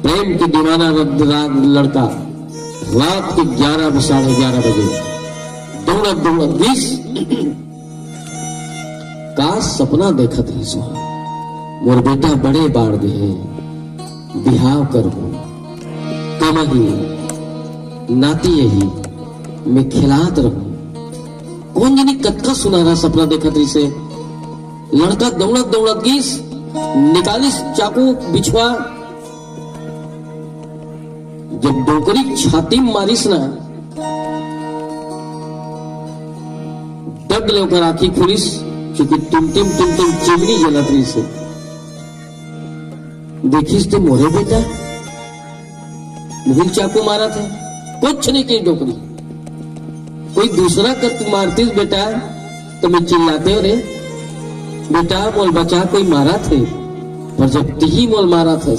प्रेम की दीवाना लड़का रात के 11 साढ़े 11 बजे दौड़त दौड़त दिस का सपना देखत है सो मोर बेटा बड़े बाढ़ दे बिहाव करबो कमही नाती यही मैं खिलात रहूं कौन जनी कतका सुनारा सपना देखत रही से लड़का दौड़त दौड़त गिस निकालिस चाकू बिछवा जब डोकरी छाती मारिस ना दग लेकर आखी खुलिस क्योंकि तुम चिमनी जलत रही से देखिस तो मोरे बेटा मुहिल चाकू मारा था कुछ नहीं की डोकरी कोई दूसरा कर तू मारतीस बेटा तो मैं चिल्लाते हो रे बेटा मोल बचा कोई मारा थे पर जब ती मोल मारा था